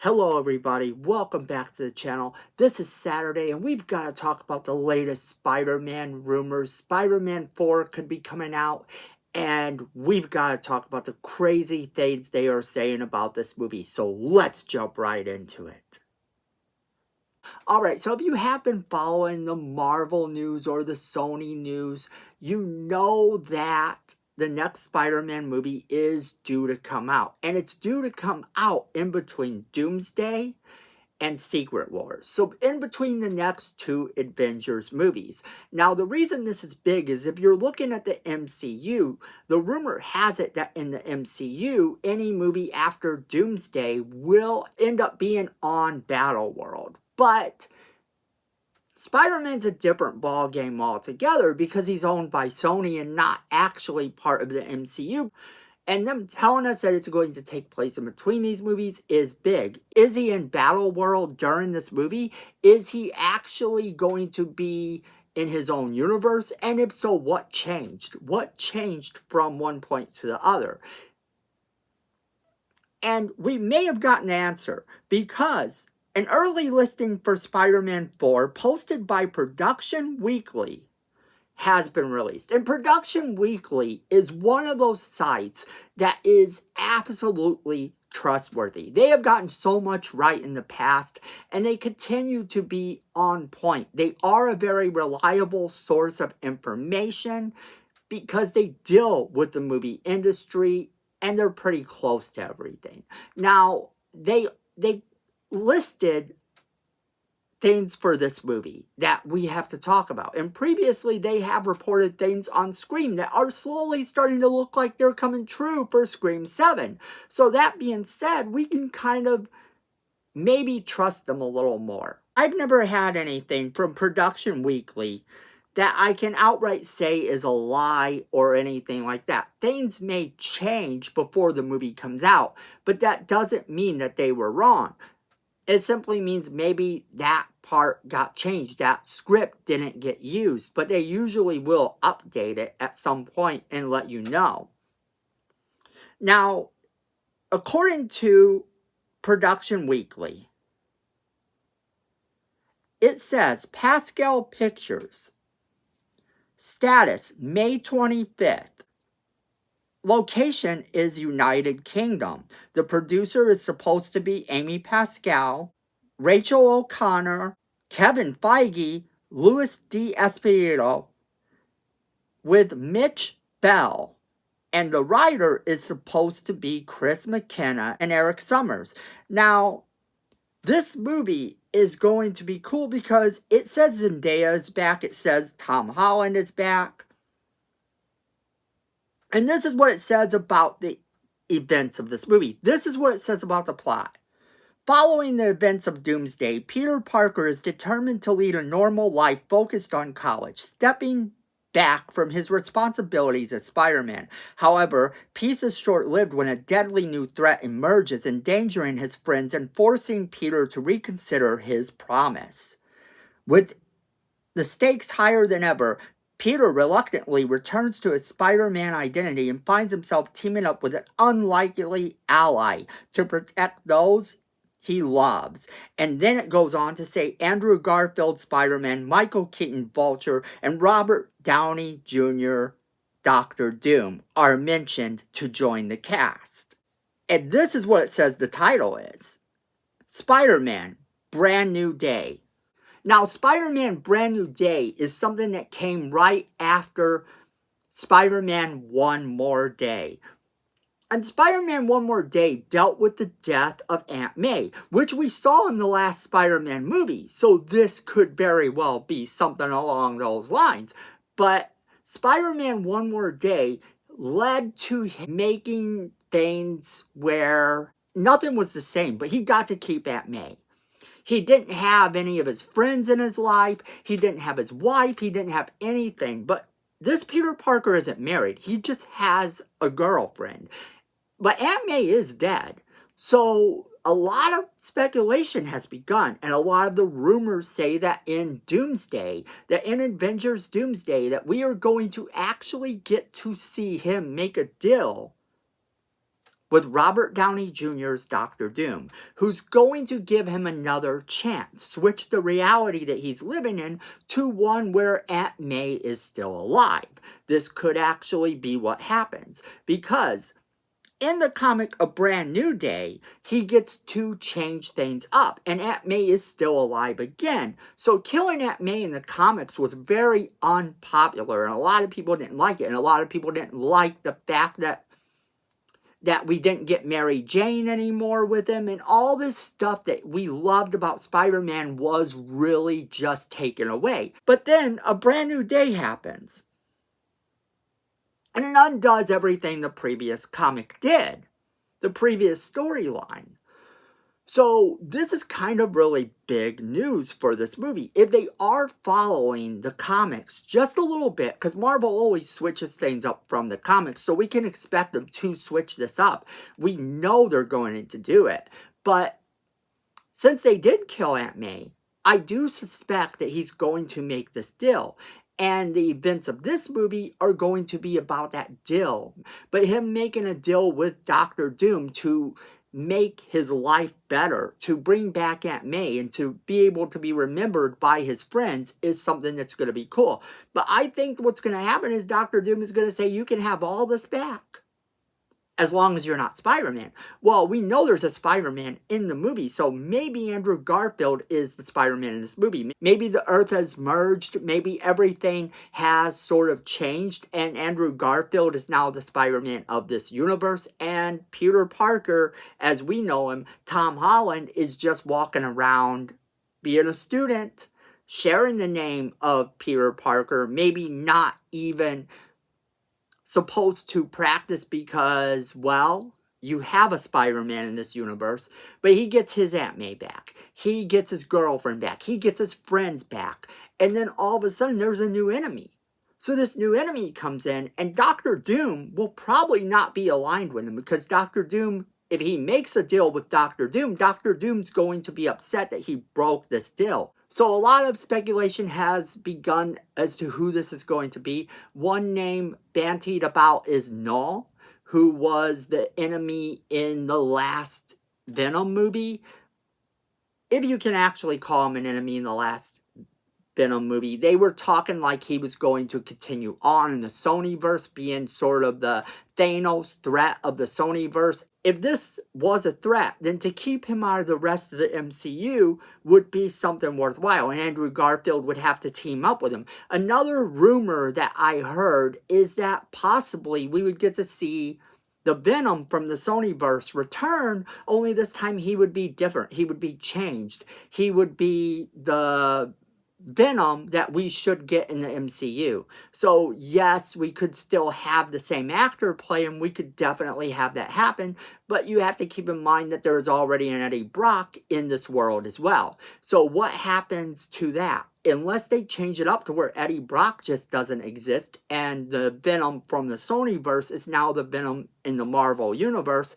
Hello everybody, welcome back to the channel. This is Saturday and we've got to talk about the latest Spider-Man rumors. Spider-Man 4 could be coming out and we've got to talk about the crazy things they are saying about this movie. So let's jump right into it. Alright, so if you have been following the Marvel news or the Sony news, you know that the next Spider-Man movie is due to come out. And it's due to come out in between Doomsday and Secret Wars. So in between the next two Avengers movies. Now the reason this is big is if you're looking at the MCU, the rumor has it that in the MCU, any movie after Doomsday will end up being on Battleworld. But Spider-Man's a different ballgame altogether because he's owned by Sony and not actually part of the MCU. And them telling us that it's going to take place in between these movies is big. Is he in Battleworld during this movie? Is he actually going to be in his own universe? And if so, what changed? What changed from one point to the other? And we may have gotten an answer because an early listing for Spider-Man 4 posted by Production Weekly has been released. And Production Weekly is one of those sites that is absolutely trustworthy. They have gotten so much right in the past and they continue to be on point. They are a very reliable source of information because they deal with the movie industry and they're pretty close to everything. Now, they listed things for this movie that we have to talk about. And previously, they have reported things on Scream that are slowly starting to look like they're coming true for Scream 7. So that being said, we can kind of maybe trust them a little more. I've never had anything from Production Weekly that I can outright say is a lie or anything like that. Things may change before the movie comes out, but that doesn't mean that they were wrong. It simply means maybe that part got changed. That script didn't get used. But they usually will update it at some point and let you know. Now, according to Production Weekly, it says Pascal Pictures. Status, May 25th. Location is United Kingdom. The producer is supposed to be Amy Pascal, Rachel O'Connor, Kevin Feige, Louis D'Esposito, with Mitch Bell. And the writer is supposed to be Chris McKenna and Eric Summers. Now, this movie is going to be cool because it says Zendaya is back. It says Tom Holland is back. And this is what it says about the events of this movie. This is what it says about the plot. Following the events of Doomsday, Peter Parker is determined to lead a normal life focused on college, stepping back from his responsibilities as Spider-Man. However, peace is short-lived when a deadly new threat emerges, endangering his friends and forcing Peter to reconsider his promise. With the stakes higher than ever, Peter reluctantly returns to his Spider-Man identity and finds himself teaming up with an unlikely ally to protect those he loves. And then it goes on to say Andrew Garfield Spider-Man, Michael Keaton Vulture, and Robert Downey Jr. Dr. Doom are mentioned to join the cast. And this is what it says the title is. Spider-Man, Brand New Day. Now, Spider-Man Brand New Day is something that came right after Spider-Man One More Day. And Spider-Man One More Day dealt with the death of Aunt May, which we saw in the last Spider-Man movie. So this could very well be something along those lines. But Spider-Man One More Day led to him making things where nothing was the same, but he got to keep Aunt May. He didn't have any of his friends in his life. He didn't have his wife. He didn't have anything. But this Peter Parker isn't married. He just has a girlfriend. But Aunt May is dead. So a lot of speculation has begun. And a lot of the rumors say that in Doomsday, that in Avengers Doomsday, that we are going to actually get to see him make a deal with Robert Downey Jr.'s Doctor Doom, who's going to give him another chance, switch the reality that he's living in to one where Aunt May is still alive. This could actually be what happens, because in the comic A Brand New Day, he gets to change things up, and Aunt May is still alive again. So killing Aunt May in the comics was very unpopular, and a lot of people didn't like it, and a lot of people didn't like the fact that we didn't get Mary Jane anymore with him, and all this stuff that we loved about Spider-Man was really just taken away. But then A Brand New Day happens, and it undoes everything the previous comic did, the previous storyline. So this is kind of really big news for this movie. If they are following the comics just a little bit, because Marvel always switches things up from the comics, so we can expect them to switch this up. We know they're going to do it. But since they did kill Aunt May, I do suspect that he's going to make this deal. And the events of this movie are going to be about that deal. But him making a deal with Doctor Doom to make his life better, to bring back Aunt May, and to be able to be remembered by his friends is something that's going to be cool. But I think what's going to happen is Doctor Doom is going to say, you can have all this back, as long as you're not Spider-Man. Well, we know there's a Spider-Man in the movie, so maybe Andrew Garfield is the Spider-Man in this movie. Maybe the Earth has merged, maybe everything has sort of changed, and Andrew Garfield is now the Spider-Man of this universe, and Peter Parker, as we know him, Tom Holland, is just walking around being a student, sharing the name of Peter Parker, maybe not even supposed to practice because, well, you have a Spider-Man in this universe, but he gets his Aunt May back. He gets his girlfriend back. He gets his friends back. And then all of a sudden, there's a new enemy. So this new enemy comes in, and Doctor Doom will probably not be aligned with him, because Doctor Doom, if he makes a deal with Doctor Doom's going to be upset that he broke this deal. So a lot of speculation has begun as to who this is going to be. One name bantied about is Null, who was the enemy in the last Venom movie. If you can actually call him an enemy in the last Venom movie, they were talking like he was going to continue on in the Sonyverse, being sort of the Thanos threat of the Sonyverse. If this was a threat, then to keep him out of the rest of the MCU would be something worthwhile, and Andrew Garfield would have to team up with him. Another rumor that I heard is that possibly we would get to see the Venom from the Sonyverse return, only this time he would be different. He would be changed. He would be the Venom that we should get in the MCU. So yes, we could still have the same actor play him. We could definitely have that happen. But you have to keep in mind that there is already an Eddie Brock in this world as well. So what happens to that? Unless they change it up to where Eddie Brock just doesn't exist, and the Venom from the Sonyverse is now the Venom in the Marvel Universe,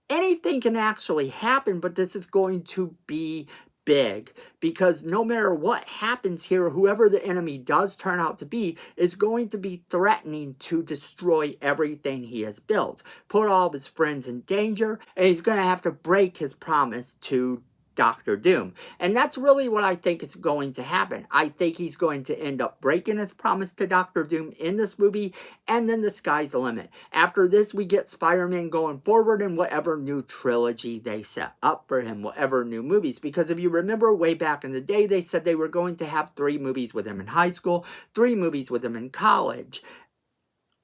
anything can actually happen, but this is going to be big, because no matter what happens here, whoever the enemy does turn out to be is going to be threatening to destroy everything he has built, put all of his friends in danger, and he's going to have to break his promise to Doctor Doom. And that's really what I think is going to happen. I think he's going to end up breaking his promise to Doctor Doom in this movie, and then the sky's the limit. After this, we get Spider-Man going forward in whatever new trilogy they set up for him, whatever new movies. Because if you remember way back in the day, they said they were going to have 3 movies with him in high school, 3 movies with him in college.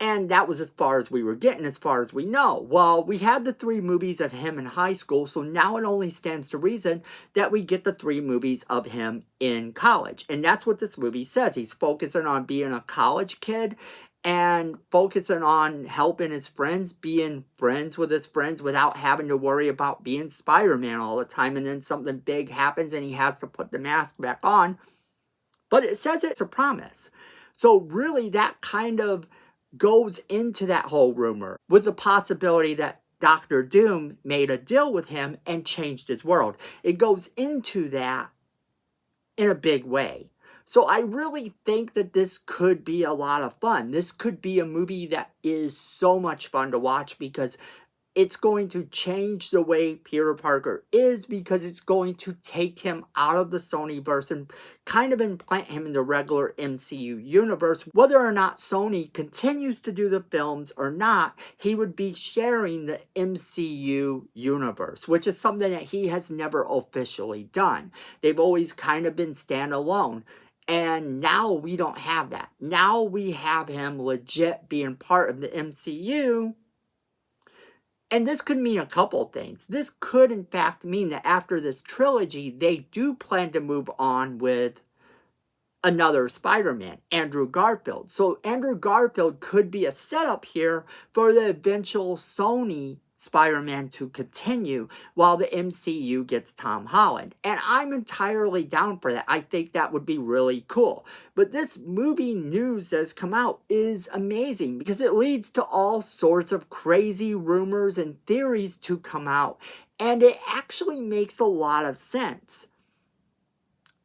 And that was as far as we were getting, as far as we know. Well, we had the 3 movies of him in high school, so now it only stands to reason that we get the 3 movies of him in college. And that's what this movie says. He's focusing on being a college kid and focusing on helping his friends, being friends with his friends without having to worry about being Spider-Man all the time. And then something big happens and he has to put the mask back on. But it says it's a promise. So really that kind of goes into that whole rumor, with the possibility that Doctor Doom made a deal with him and changed his world. It goes into that in a big way. So I really think that this could be a lot of fun. This could be a movie that is so much fun to watch, because it's going to change the way Peter Parker is, because it's going to take him out of the Sonyverse and kind of implant him in the regular MCU universe. Whether or not Sony continues to do the films or not, he would be sharing the MCU universe, which is something that he has never officially done. They've always kind of been standalone. And now we don't have that. Now we have him legit being part of the MCU. And this could mean a couple things. This could, in fact, mean that after this trilogy, they do plan to move on with another Spider-Man, Andrew Garfield. So Andrew Garfield could be a setup here for the eventual Sony Spider-Man to continue while the MCU gets Tom Holland. And I'm entirely down for that. I think that would be really cool. But this movie news that has come out is amazing, because it leads to all sorts of crazy rumors and theories to come out. And it actually makes a lot of sense.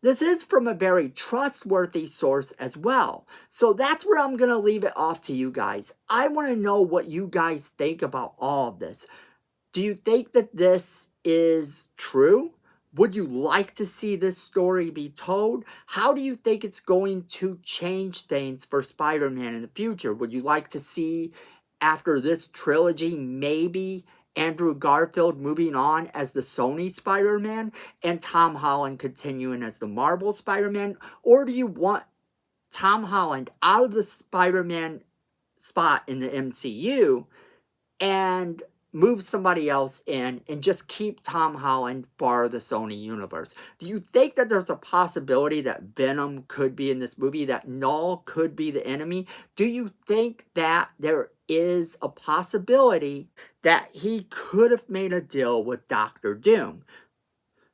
This is from a very trustworthy source as well. So that's where I'm going to leave it off to you guys. I want to know what you guys think about all of this. Do you think that this is true? Would you like to see this story be told? How do you think it's going to change things for Spider-Man in the future? Would you like to see, after this trilogy, maybe Andrew Garfield moving on as the Sony Spider-Man and Tom Holland continuing as the Marvel Spider-Man? Or do you want Tom Holland out of the Spider-Man spot in the MCU and move somebody else in and just keep Tom Holland for the Sony universe? Do you think that there's a possibility that Venom could be in this movie, that Null could be the enemy? Do you think that there is a possibility that he could have made a deal with Doctor Doom?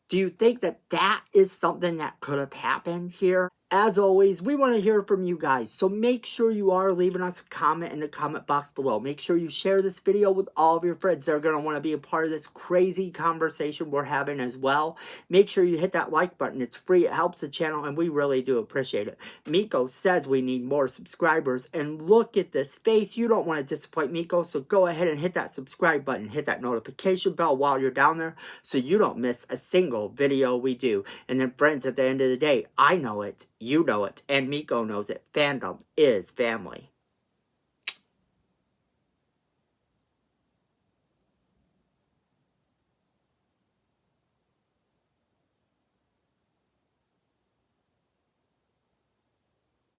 Do you think that that is something that could have happened here? As always, we want to hear from you guys, so make sure you are leaving us a comment in the comment box below. Make sure you share this video with all of your friends that are going to want to be a part of this crazy conversation we're having as well. Make sure you hit that like button. It's free, it helps the channel, and we really do appreciate it. Miko says we need more subscribers, and look at this face. You don't want to disappoint Miko, so go ahead and hit that subscribe button. Hit that notification bell while you're down there so you don't miss a single video we do. And then friends, at the end of the day, I know it, you know it, and Miko knows it. Fandom is family.